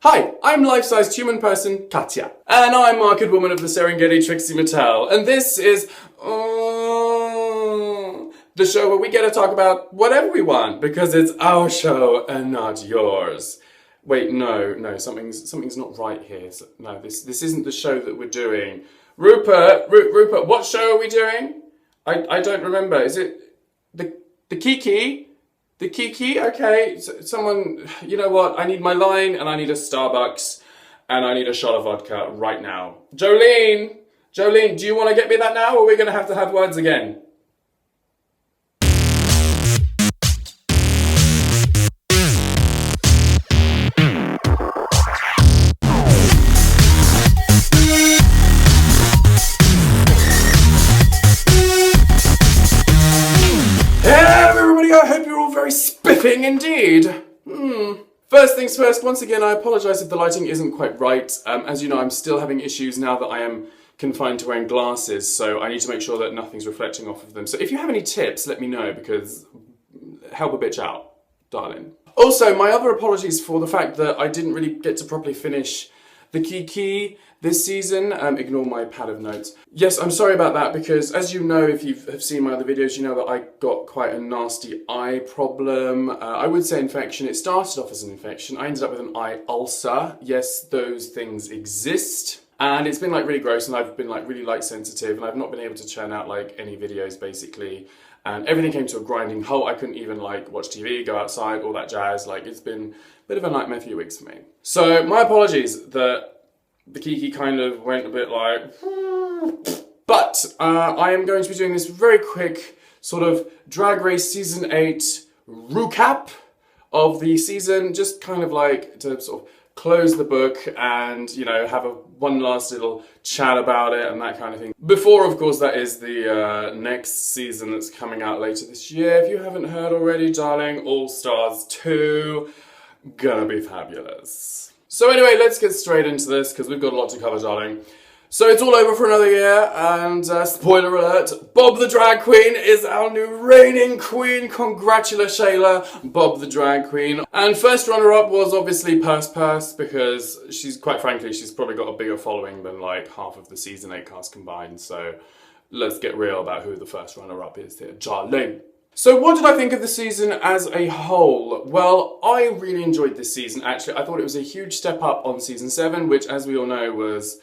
Hi, I'm life-sized human person, Katya. And I'm market woman of the Serengeti, Trixie Mattel. And this is the show where we get to talk about whatever we want, because it's our show and not yours. Wait, no, something's not right here. No, this isn't the show that we're doing. Rupert, what show are we doing? I don't remember. Is it the Kiki? The Kiki? Okay, someone, you know what? I need my line and I need a Starbucks and I need a shot of vodka right now. Jolene, do you want to get me that now or are we going to have words again? I hope you're all very spiffing indeed. First things first, once again, I apologise if the lighting isn't quite right. As you know, I'm still having issues now that I am confined to wearing glasses, so I need to make sure that nothing's reflecting off of them. So if you have any tips, let me know, because help a bitch out, darling. Also, my other apologies for the fact that I didn't really get to properly finish the Kiki this season. Ignore my pad of notes. Yes, I'm sorry about that, because as you know, if you have seen my other videos, you know that I got quite a nasty eye problem. I would say infection. It started off as an infection. I ended up with an eye ulcer. Yes, those things exist. And it's been like really gross, and I've been like really light sensitive, and I've not been able to churn out like any videos basically. And everything came to a grinding halt. I couldn't even like watch TV, go outside, all that jazz. Like, it's been a bit of a nightmare few weeks for me. So my apologies that the Kiki kind of went a bit like... But I am going to be doing this very quick sort of Drag Race Season 8 recap of the season, just kind of like to sort of close the book and, you know, have one last little chat about it and that kind of thing. Before, of course, that is the next season that's coming out later this year. If you haven't heard already, darling, All Stars 2, gonna be fabulous. So anyway, let's get straight into this, because we've got a lot to cover, darling. So it's all over for another year, and spoiler alert, Bob the Drag Queen is our new reigning queen. Congratulations, Shayla, Bob the Drag Queen. And first runner-up was obviously Purse, because she's, quite frankly, she's probably got a bigger following than like half of the season 8 cast combined. So let's get real about who the first runner-up is here, Jarlene. So what did I think of the season as a whole? Well, I really enjoyed this season, actually. I thought it was a huge step up on season 7, which, as we all know, was...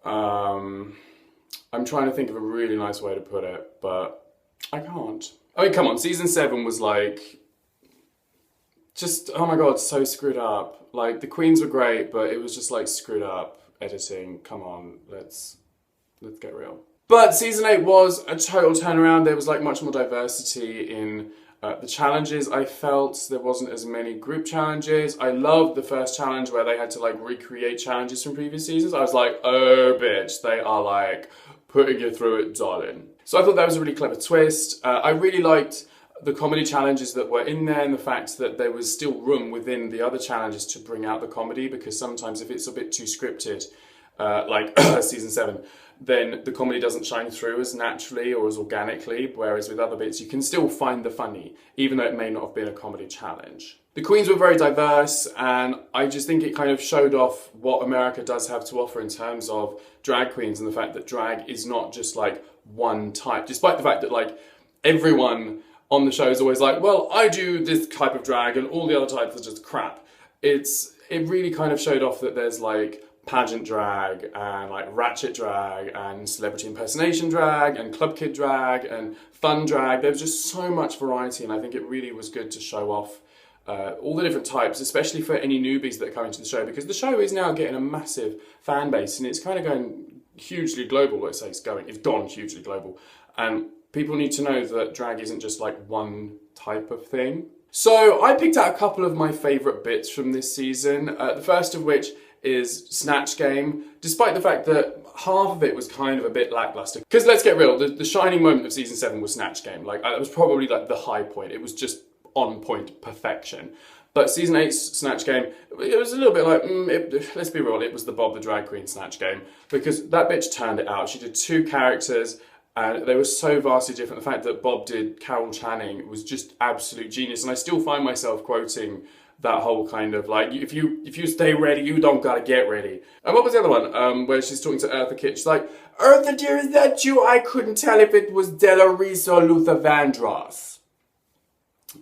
I'm trying to think of a really nice way to put it, but I can't. I mean, come on, season 7 was like... just, oh my god, so screwed up. Like, the queens were great, but it was just like screwed up editing. Come on, let's get real. But season 8 was a total turnaround. There was like much more diversity in the challenges. I felt there wasn't as many group challenges. I loved the first challenge where they had to like recreate challenges from previous seasons. I was like, oh bitch, they are like putting you through it, darling. So I thought that was a really clever twist. I really liked the comedy challenges that were in there, and the fact that there was still room within the other challenges to bring out the comedy, because sometimes if it's a bit too scripted, like season 7, then the comedy doesn't shine through as naturally or as organically, whereas with other bits you can still find the funny, even though it may not have been a comedy challenge. The queens were very diverse, and I just think it kind of showed off what America does have to offer in terms of drag queens, and the fact that drag is not just like one type, despite the fact that like everyone on the show is always like, well, I do this type of drag and all the other types are just crap. It really kind of showed off that there's like pageant drag and like ratchet drag and celebrity impersonation drag and club kid drag and fun drag. There was just so much variety, and I think it really was good to show off all the different types, especially for any newbies that are coming to the show, because the show is now getting a massive fan base and it's kind of going hugely global. Let's say it's gone hugely global, and people need to know that drag isn't just like one type of thing. So I picked out a couple of my favourite bits from this season, the first of which is Snatch Game, despite the fact that half of it was kind of a bit lackluster. Because let's get real, the shining moment of season 7 was Snatch Game. Like, it was probably like the high point. It was just on point perfection. But season 8's Snatch Game, it was a little bit like, let's be real, it was the Bob the Drag Queen Snatch Game, because that bitch turned it out. She did 2 characters, and they were so vastly different. The fact that Bob did Carol Channing was just absolute genius, and I still find myself quoting that whole kind of like, if you stay ready, you don't gotta get ready. And what was the other one? Where she's talking to Eartha Kitt. She's like, Eartha dear, is that you? I couldn't tell if it was Della Reese or Luther Vandross.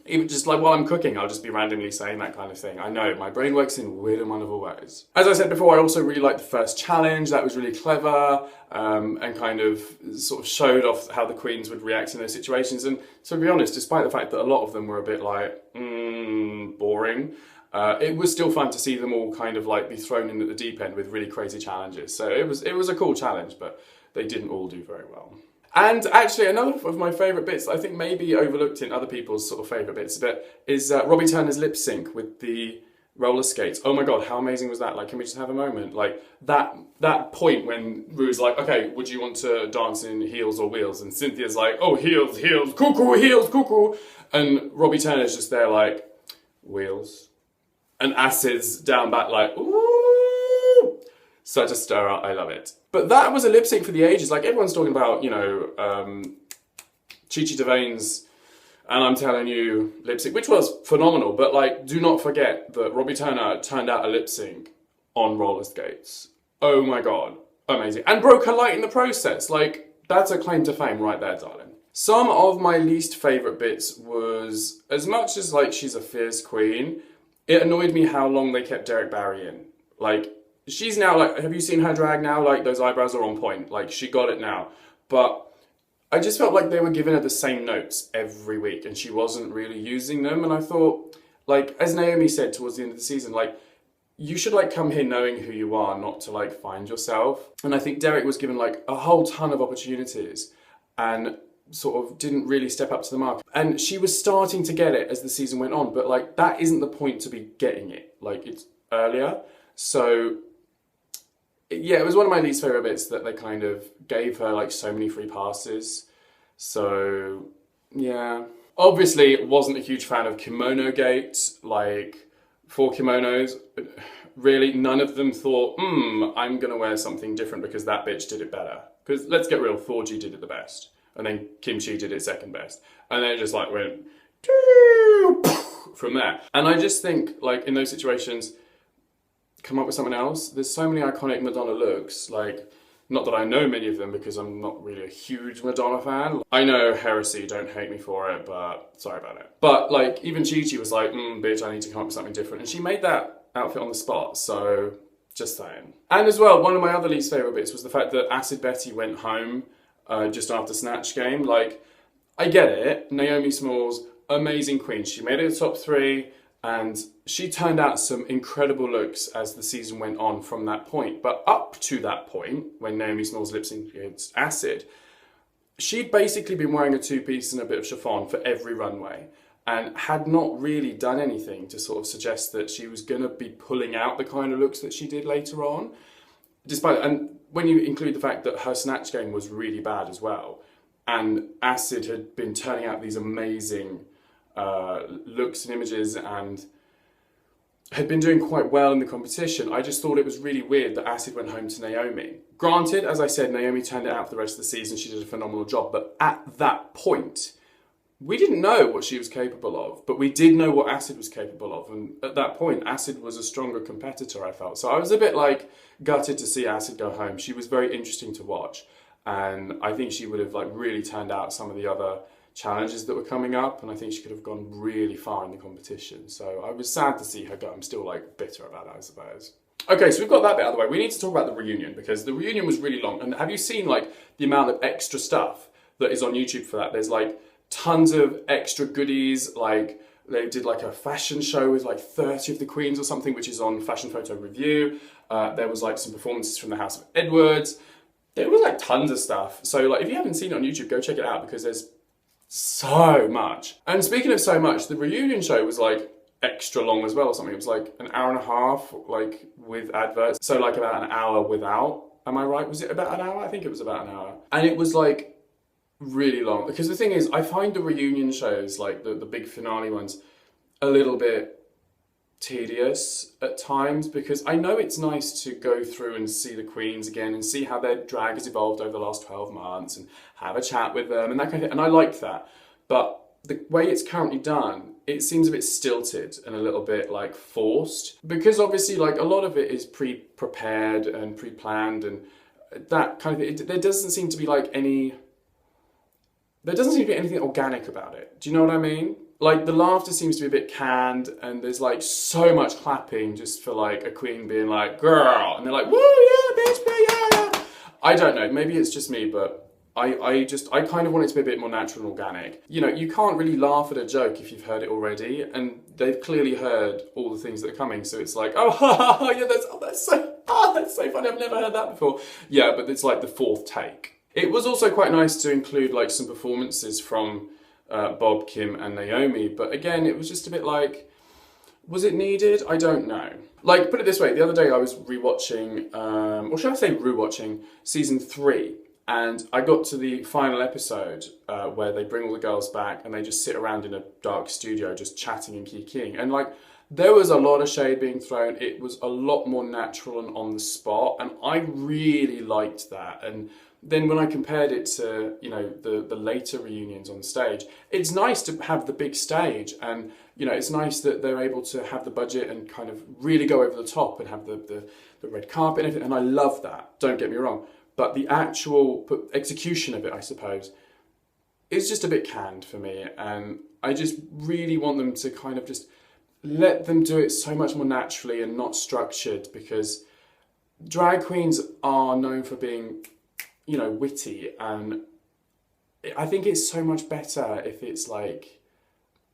Even just like while I'm cooking, I'll just be randomly saying that kind of thing. I know, my brain works in weird and wonderful ways. As I said before, I also really liked the first challenge. That was really clever, and kind of sort of showed off how the queens would react in those situations. And to be honest, despite the fact that a lot of them were a bit like, boring, it was still fun to see them all kind of like be thrown in at the deep end with really crazy challenges. So it was a cool challenge, but they didn't all do very well. And actually, another of my favourite bits, I think maybe overlooked in other people's sort of favourite bits a bit, is Robbie Turner's lip sync with the roller skates. Oh my god, how amazing was that? Like, can we just have a moment? Like, that point when Ru's like, okay, would you want to dance in heels or wheels? And Cynthia's like, oh, heels, heels, cuckoo, heels, cuckoo. And Robbie Turner's just there like, wheels. And Acid's down back like, ooh. Such a stir up, I love it. But that was a lip sync for the ages. Like, everyone's talking about, you know, Chi Chi DeVane's And I'm Telling You lip sync, which was phenomenal. But, like, do not forget that Robbie Turner turned out a lip sync on roller skates. Oh my god, amazing. And broke her light in the process. Like, that's a claim to fame right there, darling. Some of my least favourite bits was, as much as, like, she's a fierce queen, it annoyed me how long they kept Derek Barry in. Like, she's now, like, have you seen her drag now? Like, those eyebrows are on point. Like, she got it now. But I just felt like they were giving her the same notes every week and she wasn't really using them. And I thought, like, as Naomi said towards the end of the season, like, you should, like, come here knowing who you are, not to, like, find yourself. And I think Derek was given, like, a whole ton of opportunities and sort of didn't really step up to the mark. And she was starting to get it as the season went on, but, like, that isn't the point to be getting it. Like, it's earlier. So yeah, it was one of my least favourite bits that they kind of gave her, like, so many free passes. So, yeah. Obviously, wasn't a huge fan of Kimono Gate, like, 4 kimonos. Really, none of them thought, I'm going to wear something different because that bitch did it better. Because, let's get real, Thorgy did it the best. And then Kim Chi did it second best. And then it just, like, went from there. And I just think, like, in those situations, come up with something else. There's so many iconic Madonna looks, like, not that I know many of them because I'm not really a huge Madonna fan. I know, heresy, don't hate me for it, but sorry about it. But, like, even Chi Chi was like, bitch, I need to come up with something different. And she made that outfit on the spot, so just saying. And as well, one of my other least favourite bits was the fact that Acid Betty went home just after Snatch Game. Like, I get it, Naomi Smalls, amazing queen. She made it to top 3, and she turned out some incredible looks as the season went on from that point. But up to that point, when Naomi Smalls lip synced against Acid, she'd basically been wearing a 2-piece and a bit of chiffon for every runway and had not really done anything to sort of suggest that she was going to be pulling out the kind of looks that she did later on. And when you include the fact that her Snatch Game was really bad as well, and Acid had been turning out these amazing looks and images and had been doing quite well in the competition, I just thought it was really weird that Acid went home to Naomi. Granted, as I said, Naomi turned it out for the rest of the season, she did a phenomenal job, but at that point, we didn't know what she was capable of, but we did know what Acid was capable of, and at that point, Acid was a stronger competitor, I felt. So I was a bit, like, gutted to see Acid go home. She was very interesting to watch, and I think she would have, like, really turned out some of the other challenges that were coming up, and I think she could have gone really far in the competition. So I was sad to see her go. I'm still, like, bitter about it, I suppose. Okay, so we've got that bit out of the way. We need to talk about the reunion, because the reunion was really long. And have you seen, like, the amount of extra stuff that is on YouTube for that? There's, like, tons of extra goodies. Like, they did, like, a fashion show with, like, 30 of the queens or something, which is on Fashion Photo Review. There was, like, some performances from the House of Edwards. There was, like, tons of stuff. So, like, if you haven't seen it on YouTube, go check it out, because there's so much. And speaking of so much, the reunion show was, like, extra long as well or something. It was like an hour and a half, like, with adverts. So, like, about an hour without. Am I right? Was it about an hour? I think it was about an hour. And it was, like, really long. Because the thing is, I find the reunion shows, like the big finale ones, a little bit tedious at times, because I know it's nice to go through and see the queens again and see how their drag has evolved over the last 12 months and have a chat with them and that kind of thing. And I like that. But the way it's currently done, it seems a bit stilted and a little bit like forced, because obviously like a lot of it is prepared and pre-planned and that kind of thing. There doesn't seem to be anything organic about it. Do you know what I mean? Like the laughter seems to be a bit canned, and there's like so much clapping just for like a queen being like, girl, and they're like, woo, yeah, bitch, yeah, yeah. I don't know, maybe it's just me, but I kind of want it to be a bit more natural and organic. You know, you can't really laugh at a joke if you've heard it already, and they've clearly heard all the things that are coming, so it's like, oh, ha, ha, ha, yeah, that's so funny, I've never heard that before. Yeah, but it's like the fourth take. It was also quite nice to include like some performances from Bob, Kim and Naomi, but again, it was just a bit like, was it needed? I don't know. Like, put it this way, the other day I was rewatching, or should I say rewatching, season 3. And I got to the final episode where they bring all the girls back and they just sit around in a dark studio just chatting and kikiing. And like, there was a lot of shade being thrown. It was a lot more natural and on the spot. And I really liked that. And then when I compared it to, you know, the later reunions on stage, it's nice to have the big stage. And, you know, it's nice that they're able to have the budget and kind of really go over the top and have the red carpet and everything. And I love that. Don't get me wrong. But the actual execution of it, I suppose, is just a bit canned for me. And I just really want them to kind of just let them do it so much more naturally and not structured, because drag queens are known for being, you know, witty. And I think it's so much better if it's like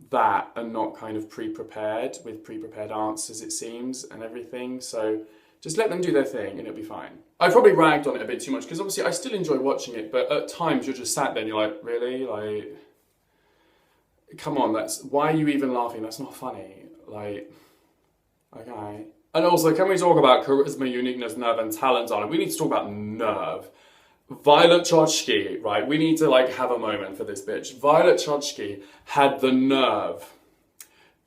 that and not kind of pre-prepared with pre-prepared answers, it seems, and everything. So just let them do their thing and it'll be fine. I probably ragged on it a bit too much because obviously I still enjoy watching it, but at times you're just sat there and you're like, really? Like, come on, why are you even laughing? That's not funny. Like, okay. And also, can we talk about charisma, uniqueness, nerve, and talent, darling? We need to talk about nerve. Violet Chachki, right? We need to like have a moment for this bitch. Violet Chachki had the nerve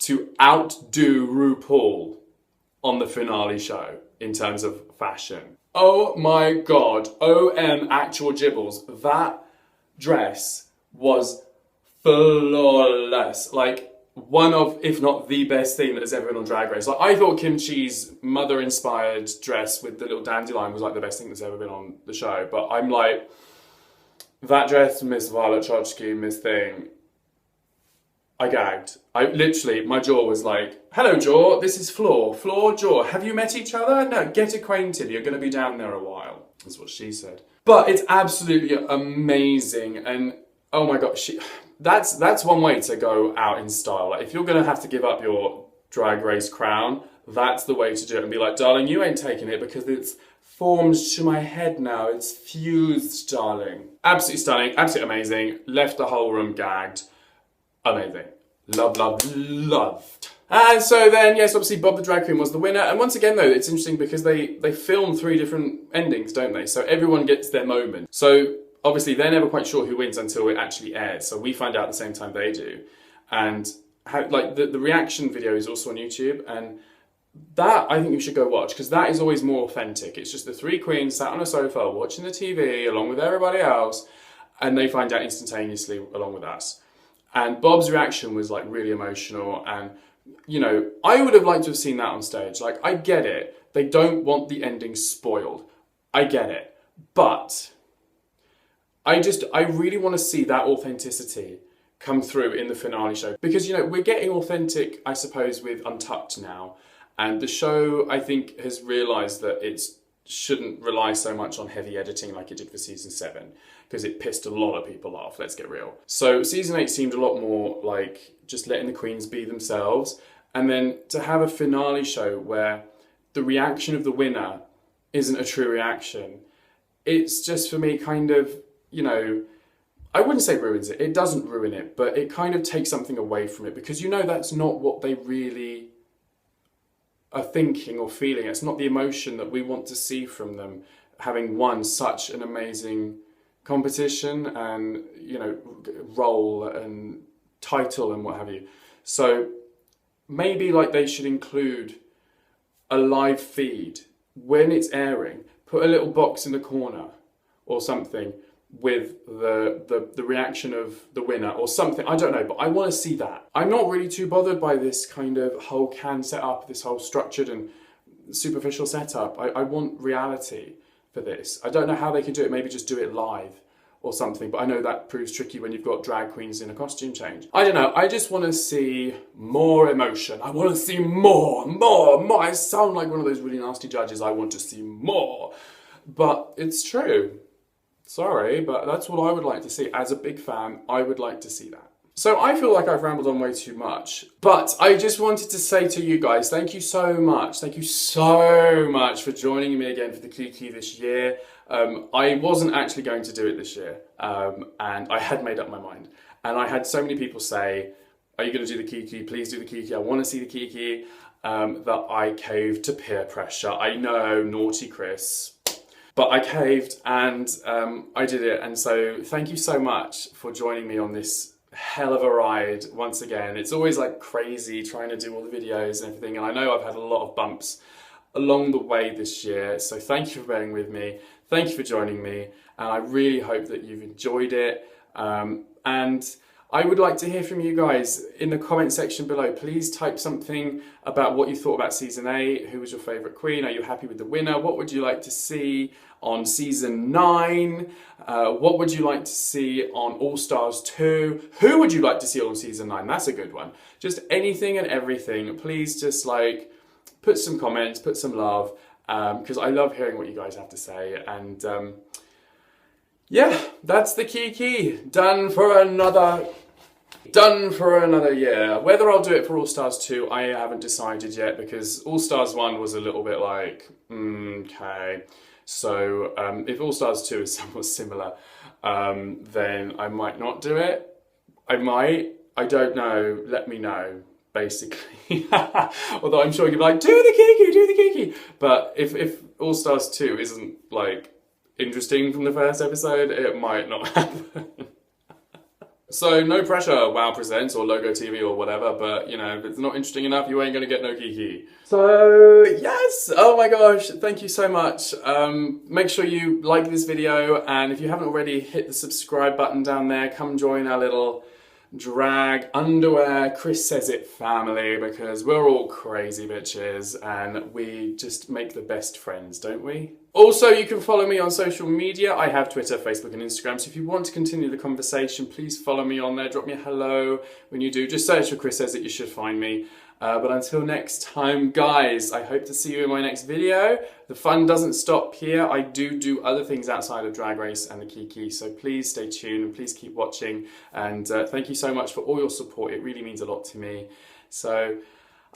to outdo RuPaul on the finale show in terms of fashion. Oh my God, OM actual gibbles. That dress was flawless. Like one of, if not the best thing that has ever been on Drag Race. Like I thought Kim Chi's mother-inspired dress with the little dandelion was like the best thing that's ever been on the show. But I'm like, that dress, Miss Violet Chachki, Miss Thing, I gagged. My jaw was like, hello jaw, this is Floor. Floor, jaw, have you met each other? No, get acquainted, you're gonna be down there a while. That's what she said. But it's absolutely amazing, and oh my God, that's one way to go out in style. Like if you're gonna have to give up your Drag Race crown, that's the way to do it, and be like, darling, you ain't taking it because it's formed to my head now, it's fused, darling. Absolutely stunning, absolutely amazing, left the whole room gagged. Amazing. Loved. And so then, yes, obviously Bob the Drag Queen was the winner. And once again, though, it's interesting because they film 3 different endings, don't they? So everyone gets their moment. So obviously they're never quite sure who wins until it actually airs. So we find out at the same time they do. And how, like the reaction video is also on YouTube. And that I think you should go watch because that is always more authentic. It's just the 3 queens sat on a sofa watching the TV along with everybody else. And they find out instantaneously along with us. And Bob's reaction was like really emotional, and you know, I would have liked to have seen that on stage. Like, I get it. They don't want the ending spoiled. I get it. But I really want to see that authenticity come through in the finale show. Because, you know, we're getting authentic, I suppose, with Untucked now. And the show, I think, has realised that it shouldn't rely so much on heavy editing like it did for season 7. Because it pissed a lot of people off, let's get real. So season 8 seemed a lot more like just letting the queens be themselves. And then to have a finale show where the reaction of the winner isn't a true reaction, it's just for me kind of, you know, I wouldn't say ruins it. It doesn't ruin it, but it kind of takes something away from it because you know that's not what they really are thinking or feeling. It's not the emotion that we want to see from them having won such an amazing competition and, you know, role and title and what have you. So maybe like they should include a live feed when it's airing, put a little box in the corner or something with the reaction of the winner or something. I don't know, but I want to see that. I'm not really too bothered by this kind of whole can setup, this whole structured and superficial setup. I want reality for this. I don't know how they can do it. Maybe just do it live or something, but I know that proves tricky when you've got drag queens in a costume change. I don't know, I just want to see more emotion. I want to see more. I sound like one of those really nasty judges. I want to see more. But it's true. Sorry, but that's what I would like to see. As a big fan, I would like to see that. So I feel like I've rambled on way too much, but I just wanted to say to you guys, thank you so much. Thank you so much for joining me again for the Kiki this year. I wasn't actually going to do it this year, and I had made up my mind. And I had so many people say, are you going to do the Kiki? Please do the Kiki. I want to see the Kiki. That I caved to peer pressure. I know, naughty Chris. But I caved and I did it. And so thank you so much for joining me on this hell of a ride once again. It's always like crazy trying to do all the videos and everything. And I know I've had a lot of bumps along the way this year. So thank you for bearing with me. Thank you for joining me. And I really hope that you've enjoyed it. And I would like to hear from you guys in the comment section below. Please type something about what you thought about season 8. Who was your favourite queen? Are you happy with the winner? What would you like to see on season 9? What would you like to see on All Stars 2? Who would you like to see on season 9? That's a good one. Just anything and everything. Please just like put some comments, put some love, because I love hearing what you guys have to say. And yeah, that's the Kiki. Done for another year. Whether I'll do it for All Stars 2, I haven't decided yet, because All Stars 1 was a little bit like, okay. So if All Stars 2 is somewhat similar, then I might not do it. I might. I don't know. Let me know, basically. Although I'm sure you'll be like, do the Kiki. But if All Stars 2 isn't like interesting from the first episode, it might not happen. So no pressure, WoW Presents or Logo TV or whatever, but you know, if it's not interesting enough, you ain't gonna get no Kiki. So yes, oh my gosh, thank you so much. Make sure you like this video, and if you haven't already, hit the subscribe button down there. Come join our little drag underwear Chris Says It family, because we're all crazy bitches and we just make the best friends, don't we? Also, you can follow me on social media. I have Twitter, Facebook and Instagram, so if you want to continue the conversation, please follow me on there. Drop me a hello when you do. Just search for Chris Says It, you should find me. But until next time, guys, I hope to see you in my next video. The fun doesn't stop here. I do other things outside of Drag Race and the Kiki, so please stay tuned and please keep watching. And thank you so much for all your support. It really means a lot to me. So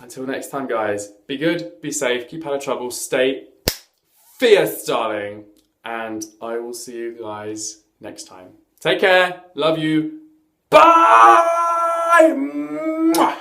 until next time, guys, be good, be safe, keep out of trouble, stay fierce, darling. And I will see you guys next time. Take care. Love you. Bye. Mwah.